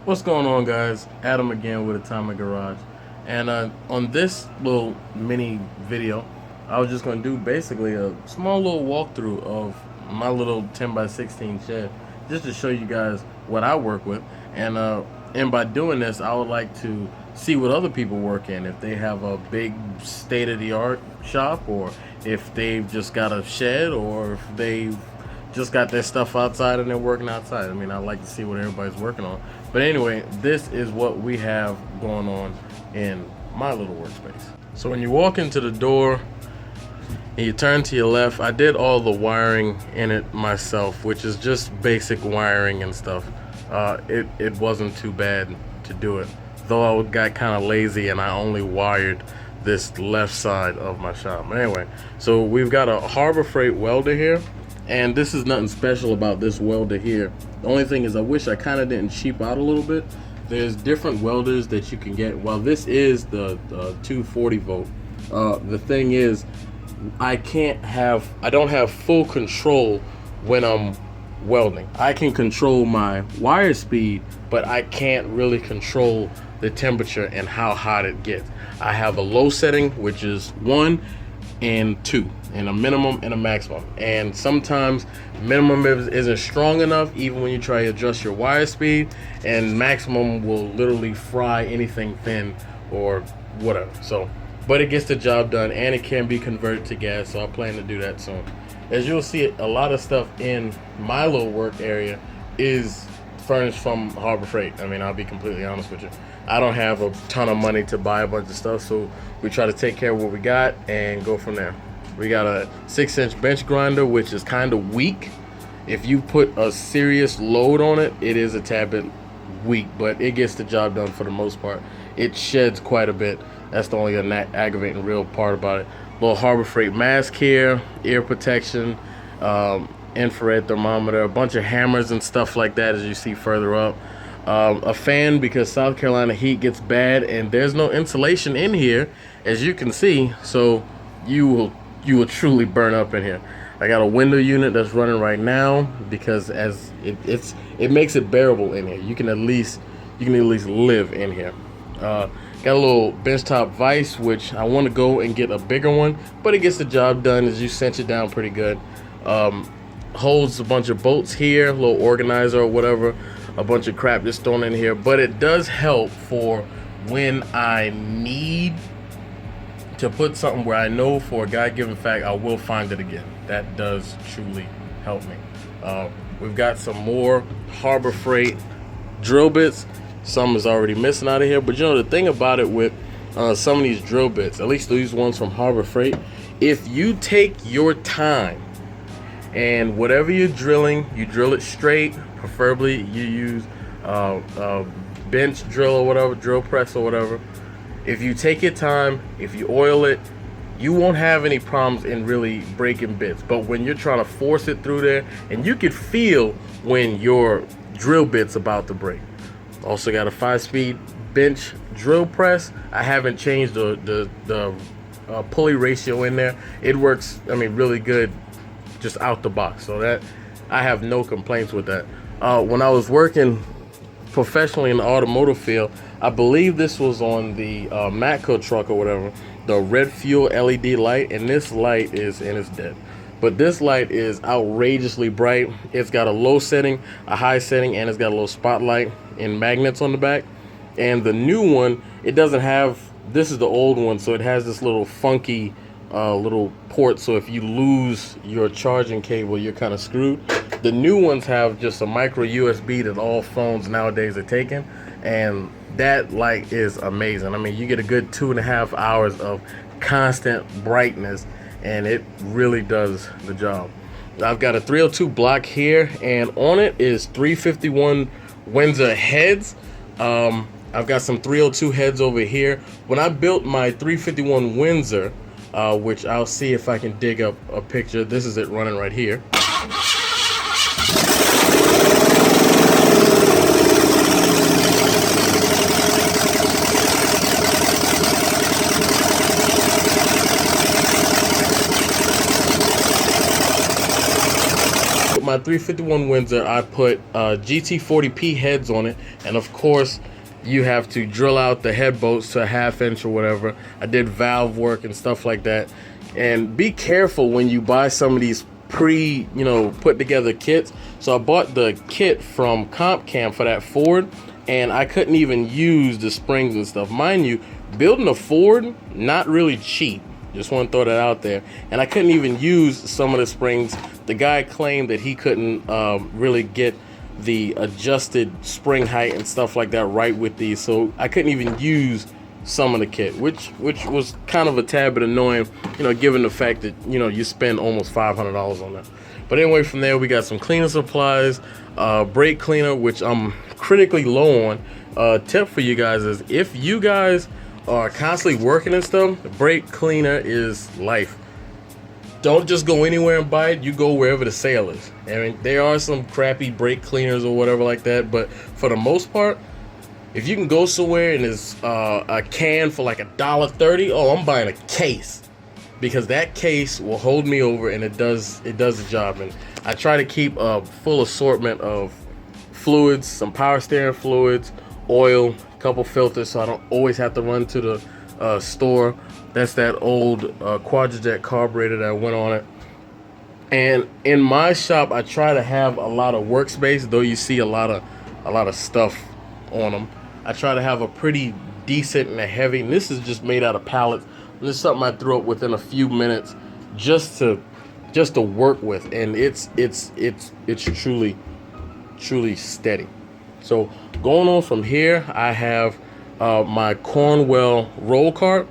What's going on, guys? Adam again with Atomic Garage. And on this little mini video, I was just going to do basically a small little walkthrough of my little 10 by 16 shed, just to show you guys what I work with. And by doing this, I would like to see what other people work in, if they have a big state-of-the-art shop, or if they've just got a shed, or if they've just got their stuff outside and they're working outside. I mean, I like to see what everybody's working on. But anyway, this is what we have going on in my little workspace. So when you walk into the door and you turn to your left, I did all the wiring in it myself, which is just basic wiring and stuff. It wasn't too bad to do it, though I got kind of lazy and I only wired this left side of my shop. But anyway, so we've got a Harbor Freight welder here. And this is nothing special about this welder here. The only thing is I wish I kind of didn't cheap out a little bit. There's different welders that you can get. Well, this is the 240 volt. The thing is, I don't have full control when I'm welding. I can control my wire speed, but I can't really control the temperature and how hot it gets. I have a low setting, which is 1 and 2, and a minimum and a maximum. And sometimes minimum isn't strong enough, even when you try to adjust your wire speed, and maximum will literally fry anything thin or whatever. So, but it gets the job done, and it can be converted to gas, so I plan to do that soon. As you'll see, a lot of stuff in my little work area is furnished from Harbor Freight. I mean, I'll be completely honest with you. I don't have a ton of money to buy a bunch of stuff, so we try to take care of what we got and go from there. We got a 6-inch bench grinder, which is kind of weak. If you put a serious load on it, it is a tad bit weak, but it gets the job done for the most part. It sheds quite a bit. That's the only aggravating real part about it. Little Harbor Freight mask here, ear protection, infrared thermometer, a bunch of hammers and stuff like that, as you see further up. A fan, because South Carolina heat gets bad and there's no insulation in here, as you can see, so you will truly burn up in here. I got a window unit that's running right now because as it makes it bearable in here. You can at least live in here. Got a little benchtop vise, which I want to go and get a bigger one, but it gets the job done as you cinch it down pretty good. Holds a bunch of bolts here, a little organizer or whatever, a bunch of crap just thrown in here, but it does help for when I need to put something where I know for a God-given fact I will find it again. That does truly help me. We've got some more Harbor Freight drill bits. Some is already missing out of here, but you know the thing about it with some of these drill bits, at least these ones from Harbor Freight, if you take your time and whatever you're drilling, you drill it straight. Preferably you use bench drill or whatever, drill press or whatever. If you take your time, if you oil it, you won't have any problems in really breaking bits. But when you're trying to force it through there, and you can feel when your drill bit's about to break. Also got a 5-speed bench drill press. I haven't changed the pulley ratio in there. It works, I mean, really good just out the box. So that I have no complaints with that. When I was working professionally in the automotive field, I believe this was on the Matco truck or whatever, the red fuel LED light, and this light is, and it's dead, but this light is outrageously bright. It's got a low setting, a high setting, and it's got a little spotlight and magnets on the back. And the new one, it doesn't have, this is the old one, so it has this little funky little port, so if you lose your charging cable, you're kind of screwed. The new ones have just a micro USB that all phones nowadays are taking, and that light is amazing. I mean, you get a good 2.5 hours of constant brightness, and it really does the job. I've got a 302 block here, and on it is 351 Windsor heads. I've got some 302 heads over here. When I built my 351 Windsor, which I'll see if I can dig up a picture. This is it running right here. my 351 Windsor, I put GT40P heads on it, and of course you have to drill out the head bolts to a 1/2 inch or whatever. I did valve work and stuff like that. And be careful when you buy some of these put together kits. So I bought the kit from Comp Cam for that Ford, and I couldn't even use the springs and stuff. Mind you, building a Ford, not really cheap. Just want to throw that out there. And I couldn't even use some of the springs. The guy claimed that he couldn't really get the adjusted spring height and stuff like that right with these, so I couldn't even use some of the kit, which was kind of a tad bit annoying, given the fact that you spend almost $500 on that. But anyway, from there we got some cleaning supplies, brake cleaner, which I'm critically low on. Tip for you guys is, if you guys are constantly working and stuff, the brake cleaner is life. Don't just go anywhere and buy it. You go wherever the sale is. I mean, there are some crappy brake cleaners or whatever like that, but for the most part, if you can go somewhere and there's a can for like $1.30, oh, I'm buying a case, because that case will hold me over, and it does the job. And I try to keep a full assortment of fluids, some power steering fluids, oil, a couple filters, so I don't always have to run to the store. That's that old Quadrajet carburetor that went on it. And in my shop, I try to have a lot of workspace, though you see a lot of stuff on them. I try to have a pretty decent and a heavy, and this is just made out of pallets. This is something I threw up within a few minutes just to work with, and it's truly steady. So going on from here, I have my Cornwell roll cart,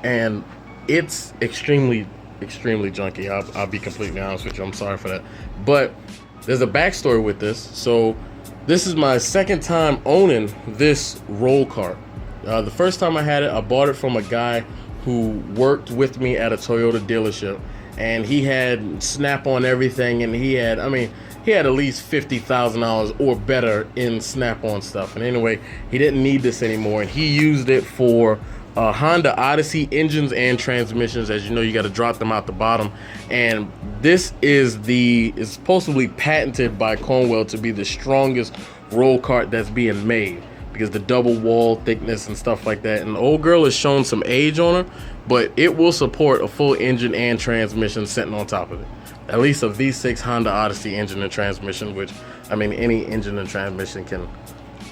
and it's extremely junky. I'll be completely honest with you. I'm sorry for that, but there's a backstory with this. So this is my second time owning this roll cart. The first time I had it, I bought it from a guy who worked with me at a Toyota dealership, and he had Snap-on everything, and he had at least $50,000 or better in Snap-on stuff. And anyway, he didn't need this anymore, and he used it for Honda Odyssey engines and transmissions. As you know, you got to drop them out the bottom, and this is supposedly patented by Cornwell to be the strongest roll cart that's being made, because the double wall thickness and stuff like that. And the old girl has shown some age on her, but it will support a full engine and transmission sitting on top of it. At least a V6 Honda Odyssey engine and transmission, which, any engine and transmission can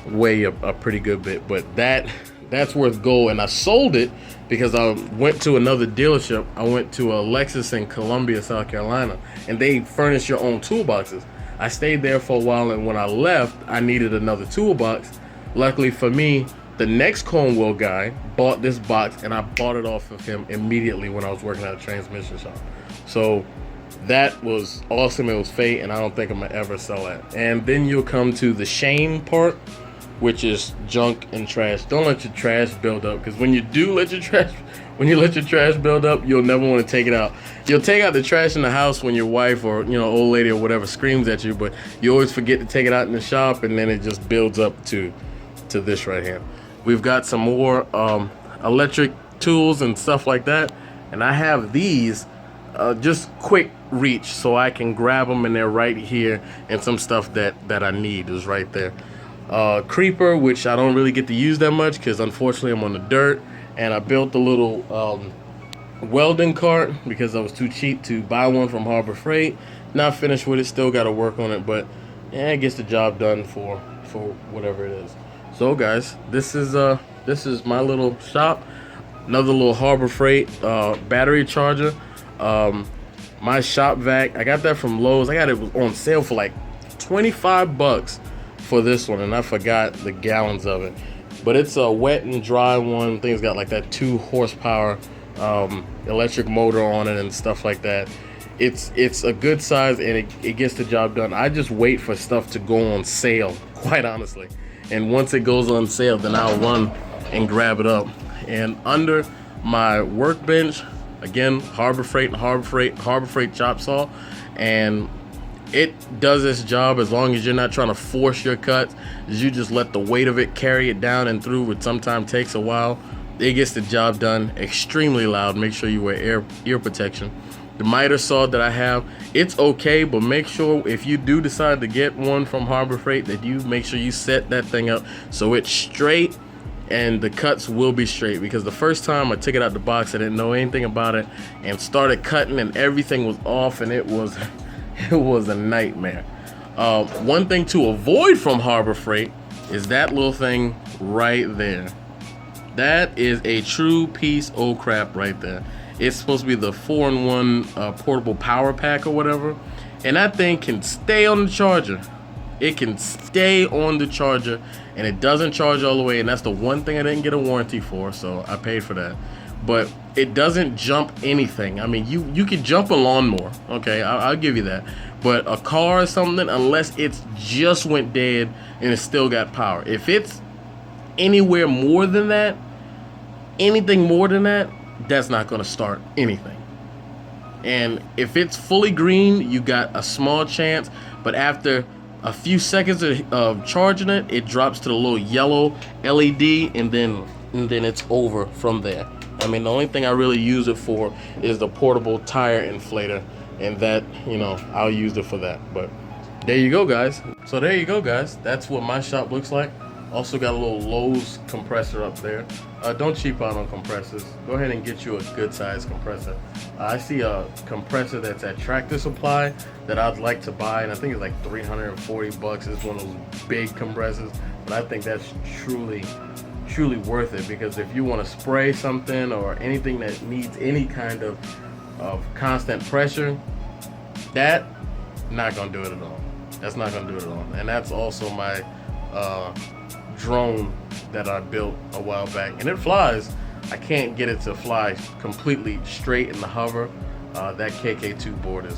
weigh a pretty good bit, but that's worth gold. And I sold it because I went to another dealership. I went to a Lexus in Columbia, South Carolina, and they furnish your own toolboxes. I stayed there for a while, and when I left, I needed another toolbox. Luckily for me, the next Cornwell guy bought this box, and I bought it off of him immediately when I was working at a transmission shop. So that was awesome. It was fate, and I don't think I'm gonna ever sell that. And then you'll come to the shame part, which is junk and trash. Don't let your trash build up, because when you let your trash build up, you'll never want to take it out. You'll take out the trash in the house when your wife or old lady or whatever screams at you, but you always forget to take it out in the shop, and then it just builds up to this right here. We've got some more electric tools and stuff like that, and I have these just quick reach, so I can grab them, and they're right here, and some stuff that I need is right there. Creeper, which I don't really get to use that much because unfortunately I'm on the dirt, and I built a little welding cart because I was too cheap to buy one from Harbor Freight. Not finished with it, still got to work on it, but yeah, it gets the job done for whatever it is. So guys, this is my little shop. Another little Harbor Freight battery charger. My shop vac, I got that from Lowe's. I got it on sale for like $25 for this one, and I forgot the gallons of it. But it's a wet and dry one. I think it's got like that 2 horsepower electric motor on it and stuff like that. It's a good size, and it gets the job done. I just wait for stuff to go on sale, quite honestly. And once it goes on sale, then I'll run and grab it up. And under my workbench, again, Harbor Freight chop saw, and it does its job as long as you're not trying to force your cuts. You just let the weight of it carry it down and through, which sometimes takes a while. It gets the job done. Extremely loud. Make sure you wear ear protection. The miter saw that I have, it's okay, but make sure if you do decide to get one from Harbor Freight that you make sure you set that thing up so it's straight and the cuts will be straight, because the first time I took it out the box, I didn't know anything about it and started cutting and everything was off, and it was a nightmare. One thing to avoid from Harbor Freight is that little thing right there. That is a true piece of crap right there. It's supposed to be the 4-in-1 portable power pack or whatever, and that thing can stay on the charger. It can stay on the charger, and it doesn't charge all the way, and that's the one thing I didn't get a warranty for, so I paid for that. But it doesn't jump anything. I mean, you can jump a lawnmower, okay, I'll give you that, but a car or something, unless it's just went dead and it still got power. If it's anywhere more than that, anything more than that, that's not going to start anything. And if it's fully green, you got a small chance, but after a few seconds of charging it, it drops to the little yellow LED, and then it's over from there. I mean, the only thing I really use it for is the portable tire inflator, and that, you know, I'll use it for that. But there you go, guys. So there you go, guys. That's what my shop looks like. Also got a little Lowe's compressor up there. Don't cheap out on compressors. Go ahead and get you a good size compressor. I see a compressor that's at Tractor Supply that I'd like to buy, and I think it's like 340 bucks. It's one of those big compressors, but I think that's truly worth it, because if you want to spray something or anything that needs any kind of constant pressure, that not gonna do it at all. That's not gonna do it at all. And that's also my drone that I built a while back, and it flies. I can't get it to fly completely straight in the hover. That KK2 board is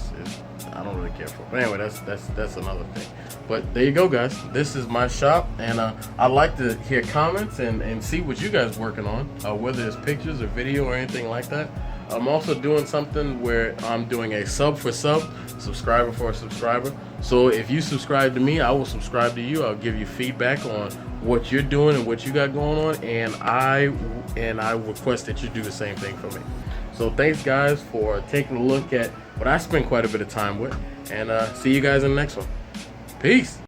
I don't really care for. But anyway, that's another thing. But there you go, guys. This is my shop, and I'd like to hear comments and see what you guys working on, whether it's pictures or video or anything like that. I'm also doing something where I'm doing a sub for sub, subscriber for a subscriber. So if you subscribe to me, I will subscribe to you. I'll give you feedback on what you're doing and what you got going on, and I request that you do the same thing for me. So thanks, guys, for taking a look at what I spend quite a bit of time with, and see you guys in the next one. Peace.